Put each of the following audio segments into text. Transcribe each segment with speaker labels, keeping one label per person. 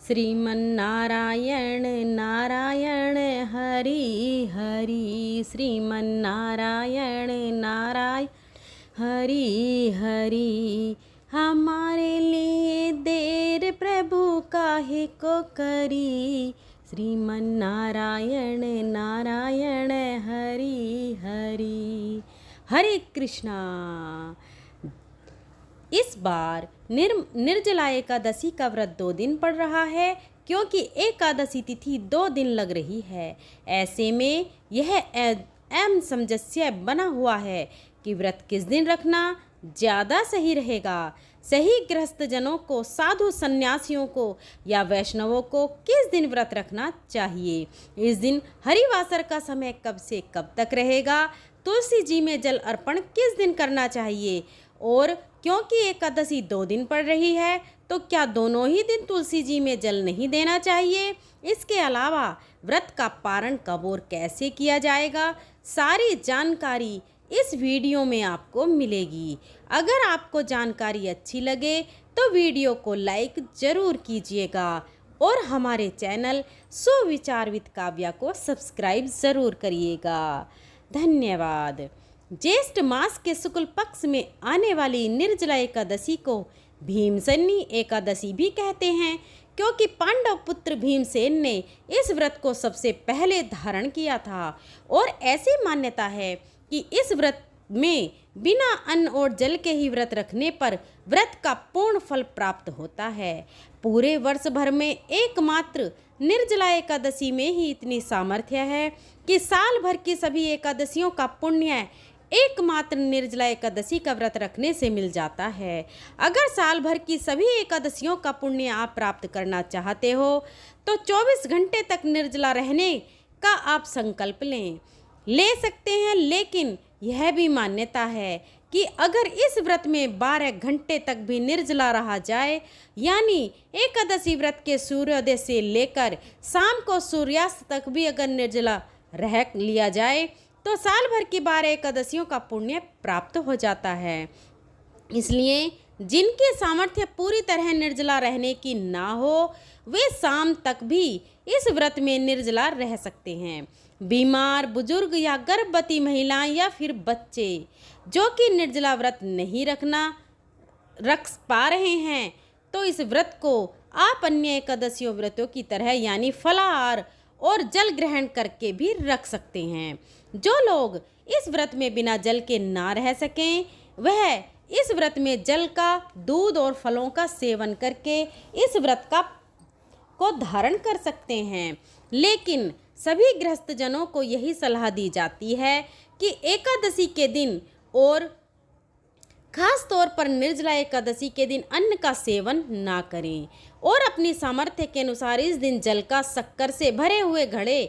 Speaker 1: श्रीमन्नारायण नारायण हरि हरि, श्रीमन्नारायण नारायण हरि हरि। हमारे लिए देर प्रभु काहे को करी, श्रीमन्नारायण नारायण हरि हरि। हरे कृष्णा। इस बार निर्जला एकादशी का व्रत 2 दिन पड़ रहा है, क्योंकि एकादशी तिथि 2 दिन लग रही है। ऐसे में यह अहम समस्या बना हुआ है कि व्रत किस दिन रखना ज़्यादा सही रहेगा। सही गृहस्थ जनों को, साधु सन्यासियों को या वैष्णवों को किस दिन व्रत रखना चाहिए। इस दिन हरिवासर का समय कब से कब तक रहेगा। तुलसी जी में जल अर्पण किस दिन करना चाहिए, और क्योंकि एकादशी 2 दिन पड़ रही है तो क्या दोनों ही दिन तुलसी जी में जल नहीं देना चाहिए। इसके अलावा व्रत का पारण कब और कैसे किया जाएगा, सारी जानकारी इस वीडियो में आपको मिलेगी। अगर आपको जानकारी अच्छी लगे तो वीडियो को लाइक ज़रूर कीजिएगा और हमारे चैनल सुविचार विद काव्या को सब्सक्राइब ज़रूर करिएगा। धन्यवाद। ज्येष्ठ मास के शुक्ल पक्ष में आने वाली निर्जला एकादशी को भीमसेनी एकादशी भी कहते हैं, क्योंकि पांडव पुत्र भीमसेन ने इस व्रत को सबसे पहले धारण किया था। और ऐसी मान्यता है कि इस व्रत में बिना अन्न और जल के ही व्रत रखने पर व्रत का पूर्ण फल प्राप्त होता है। पूरे वर्ष भर में एकमात्र निर्जला एकादशी में ही इतनी सामर्थ्य है कि साल भर की सभी एकादशियों का पुण्य एकमात्र निर्जला एकादशी का व्रत रखने से मिल जाता है। अगर साल भर की सभी एकादशियों का पुण्य आप प्राप्त करना चाहते हो तो 24 घंटे तक निर्जला रहने का आप संकल्प ले सकते हैं। लेकिन यह भी मान्यता है कि अगर इस व्रत में 12 घंटे तक भी निर्जला रहा जाए, यानी एकादशी व्रत के सूर्योदय से लेकर शाम को सूर्यास्त तक भी अगर निर्जला रह लिया जाए तो साल भर की 12 एकादशियों का पुण्य प्राप्त हो जाता है। इसलिए जिनकी सामर्थ्य पूरी तरह निर्जला रहने की ना हो, वे शाम तक भी इस व्रत में निर्जला रह सकते हैं। बीमार, बुजुर्ग या गर्भवती महिलाएं या फिर बच्चे जो कि निर्जला व्रत नहीं रख पा रहे हैं, तो इस व्रत को आप अन्य एकादशियों व्रतों की तरह यानी फलाहार और जल ग्रहण करके भी रख सकते हैं। जो लोग इस व्रत में बिना जल के ना रह सकें, वह इस व्रत में जल का, दूध और फलों का सेवन करके इस व्रत को धारण कर सकते हैं। लेकिन सभी गृहस्थ जनों को यही सलाह दी जाती है कि एकादशी के दिन और खास तौर पर निर्जला एकादशी के दिन अन्न का सेवन ना करें और अपनी सामर्थ्य के अनुसार इस दिन जल का, शक्कर से भरे हुए घड़े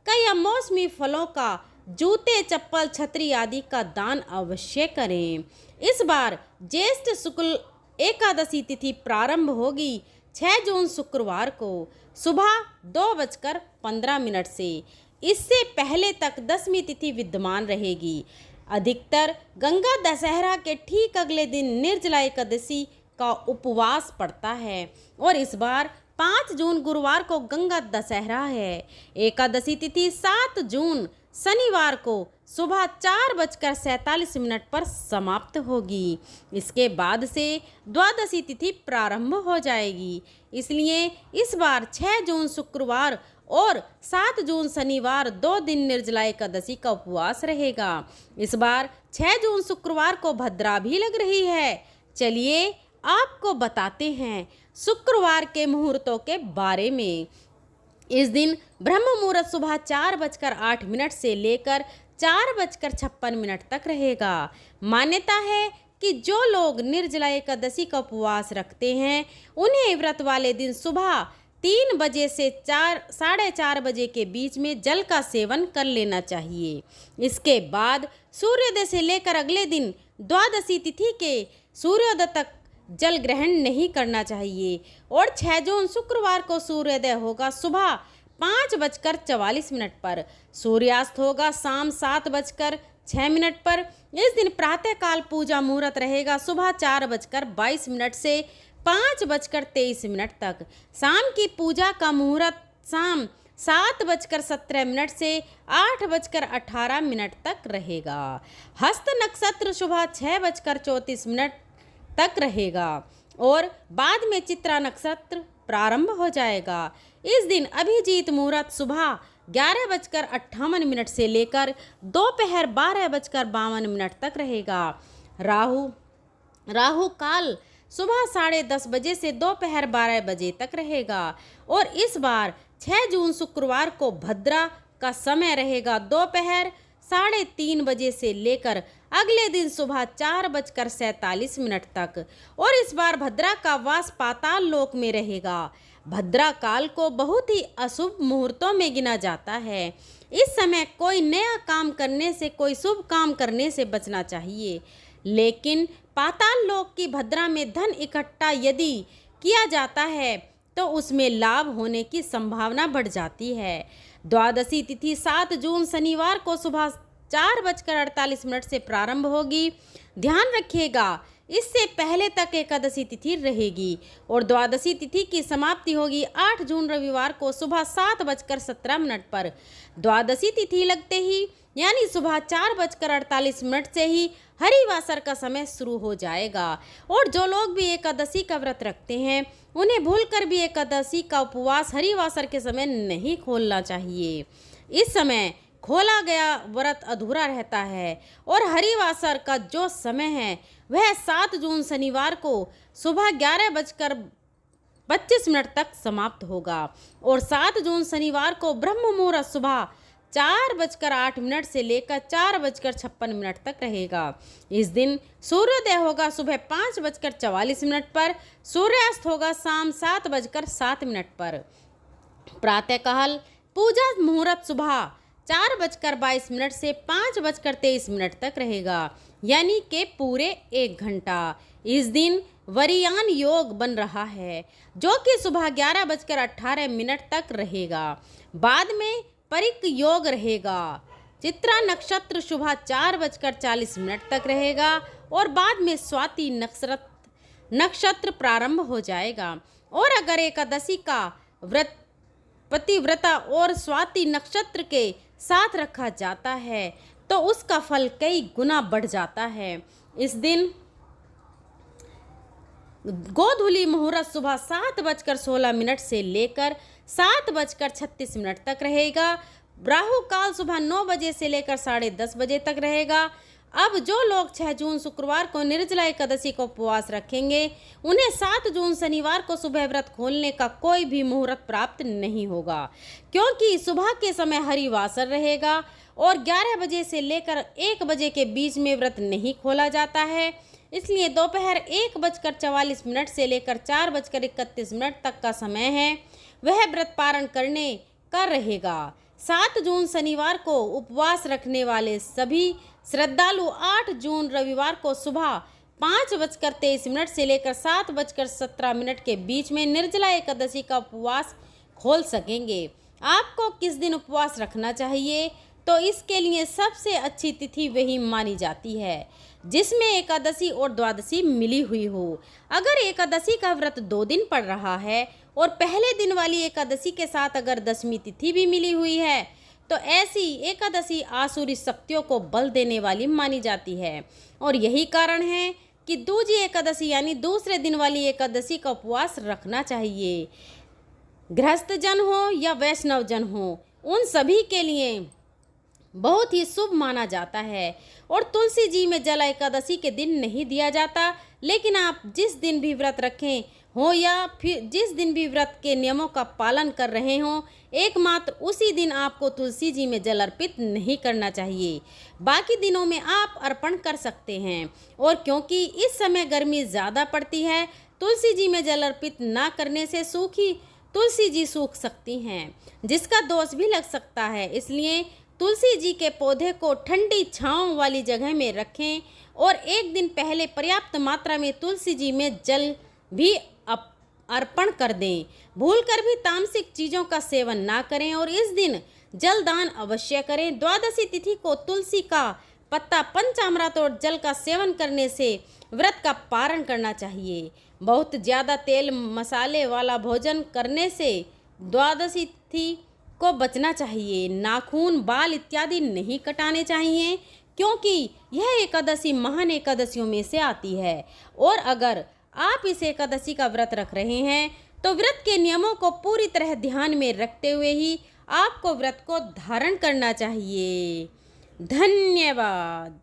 Speaker 1: का या मौसमी फलों का, जूते, चप्पल, छतरी आदि का दान अवश्य करें। इस बार ज्येष्ठ शुक्ल एकादशी तिथि प्रारंभ होगी 6 जून शुक्रवार को सुबह 2:15 से। इससे पहले तक 10वीं तिथि विद्यमान रहेगी। अधिकतर गंगा दशहरा के ठीक अगले दिन निर्जला एकादशी का उपवास पड़ता है और इस बार 5 जून गुरुवार को गंगा दशहरा है। एकादशी तिथि 7 जून शनिवार को सुबह 4:47 पर समाप्त होगी। इसके बाद से द्वादशी तिथि प्रारंभ हो जाएगी। इसलिए इस बार 6 जून शुक्रवार और 7 जून शनिवार 2 दिन निर्जला एकादशी का उपवास रहेगा। इस बार 6 जून शुक्रवार को भद्रा भी लग रही है। चलिए आपको बताते हैं शुक्रवार के मुहूर्तों के बारे में। इस दिन ब्रह्म मुहूर्त सुबह 4:08 से लेकर 4:56 तक रहेगा। मान्यता है कि जो लोग निर्जला एकादशी का उपवास रखते हैं, उन्हें व्रत वाले दिन सुबह 3 बजे से 4:30 बजे के बीच में जल का सेवन कर लेना चाहिए। इसके बाद सूर्योदय से लेकर अगले दिन द्वादशी तिथि के सूर्योदय तक जल ग्रहण नहीं करना चाहिए और 6 जून शुक्रवार को सूर्योदय होगा सुबह 5:44 पर। सूर्यास्त होगा शाम 7:06 पर। इस दिन प्रातःकाल पूजा मुहूर्त रहेगा सुबह 4:22 से 5:23 तक। शाम की पूजा का मुहूर्त शाम 7:17 से 8:18 तक रहेगा। हस्त नक्षत्र सुबह 6:34 तक रहेगा और बाद में चित्रा नक्षत्र प्रारंभ हो जाएगा। इस दिन अभिजीत मुहूर्त सुबह 11:58 से लेकर दोपहर 12:52 तक रहेगा। राहु काल सुबह 10:30 बजे से दोपहर 12 बजे तक रहेगा और इस बार 6 जून शुक्रवार को भद्रा का समय रहेगा दोपहर 3:30 बजे से लेकर अगले दिन सुबह 4:47 तक और इस बार भद्रा का वास पाताल लोक में रहेगा। भद्रा काल को बहुत ही अशुभ मुहूर्तों में गिना जाता है। इस समय कोई नया काम करने से, कोई शुभ काम करने से बचना चाहिए। लेकिन पाताल लोक की भद्रा में धन इकट्ठा यदि किया जाता है तो उसमें लाभ होने की संभावना बढ़ जाती है। द्वादशी तिथि 7 जून शनिवार को सुबह 4:48 से प्रारंभ होगी। ध्यान रखिएगा, इससे पहले तक एकादशी तिथि रहेगी और द्वादशी तिथि की समाप्ति होगी 8 जून रविवार को सुबह 7:17 पर। द्वादशी तिथि लगते ही यानी सुबह 4:48 से ही हरिवासर का समय शुरू हो जाएगा और जो लोग भी एकादशी का व्रत रखते हैं उन्हें भूलकर भी एकादशी का उपवास हरिवासर के समय नहीं खोलना चाहिए। इस समय खोला गया व्रत अधूरा रहता है और हरिवासर का जो समय है वह 7 जून शनिवार को सुबह 11:25 तक समाप्त होगा और 7 जून शनिवार को ब्रह्म मुहूर्त सुबह 4:08 से लेकर 4:56 तक रहेगा। इस दिन सूर्योदय होगा सुबह 5:44 पर, सूर्यास्त होगा शाम 7:07 पर। प्रातःकाल पूजा मुहूर्त सुबह 4:22 से 5:23 तक रहेगा, यानी कि पूरे 1 घंटा। इस दिन वरियान योग बन रहा है जो कि सुबह 11:18 तक रहेगा। बाद में परिक योग रहेगा। चित्रा नक्षत्र सुबह 4:40 तक रहेगा और बाद में स्वाति नक्षत्र प्रारंभ हो जाएगा। और अगर एकादशी का व्रत पतिव्रता और स्वाति नक्षत्र के साथ रखा जाता है तो उसका फल कई गुना बढ़ जाता है। इस दिन गोधूली मुहूर्त सुबह 7:16 से लेकर 7:36 तक रहेगा। राहु काल सुबह 9 बजे से लेकर 10:30 बजे तक रहेगा। अब जो लोग 6 जून शुक्रवार को निर्जला एकादशी का उपवास रखेंगे उन्हें 7 जून शनिवार को सुबह व्रत खोलने का कोई भी मुहूर्त प्राप्त नहीं होगा, क्योंकि सुबह के समय हरिवासर रहेगा और 11 बजे से लेकर 1 बजे के बीच में व्रत नहीं खोला जाता है। इसलिए दोपहर 1:44 से लेकर 4:31 तक का समय है वह व्रत पारण करने का रहेगा। 7 जून शनिवार को उपवास रखने वाले सभी श्रद्धालु 8 जून रविवार को सुबह 5:23 से लेकर 7:17 के बीच में निर्जला एकादशी का उपवास खोल सकेंगे। आपको किस दिन उपवास रखना चाहिए? तो इसके लिए सबसे अच्छी तिथि वही मानी जाती है जिसमें एकादशी और द्वादशी मिली हुई हो। अगर एकादशी का व्रत 2 दिन पड़ रहा है और पहले दिन वाली एकादशी के साथ अगर 10वीं तिथि भी मिली हुई है तो ऐसी एकादशी आसुरी शक्तियों को बल देने वाली मानी जाती है और यही कारण है कि दूजी एकादशी यानी दूसरे दिन वाली एकादशी का उपवास रखना चाहिए। गृहस्थ जन हो या वैष्णव जन हो, उन सभी के लिए बहुत ही शुभ माना जाता है। और तुलसी जी में जल एकादशी के दिन नहीं दिया जाता, लेकिन आप जिस दिन भी व्रत रखें हो या फिर जिस दिन भी व्रत के नियमों का पालन कर रहे हों, एकमात्र उसी दिन आपको तुलसी जी में जल अर्पित नहीं करना चाहिए। बाकी दिनों में आप अर्पण कर सकते हैं। और क्योंकि इस समय गर्मी ज़्यादा पड़ती है, तुलसी जी में जल अर्पित ना करने से सूखी तुलसी जी सूख सकती हैं, जिसका दोष भी लग सकता है। इसलिए तुलसी जी के पौधे को ठंडी छांव वाली जगह में रखें और एक दिन पहले पर्याप्त मात्रा में तुलसी जी में जल भी अर्पण कर दें। भूलकर भी तामसिक चीज़ों का सेवन ना करें और इस दिन जल दान अवश्य करें। द्वादशी तिथि को तुलसी का पत्ता, पंचामृत और जल का सेवन करने से व्रत का पारण करना चाहिए। बहुत ज़्यादा तेल मसाले वाला भोजन करने से द्वादशी तिथि को बचना चाहिए। नाखून, बाल इत्यादि नहीं कटाने चाहिए, क्योंकि यह एकादशी महान एकादशियों में से आती है। और अगर आप इस एकादशी का व्रत रख रहे हैं तो व्रत के नियमों को पूरी तरह ध्यान में रखते हुए ही आपको व्रत को धारण करना चाहिए। धन्यवाद।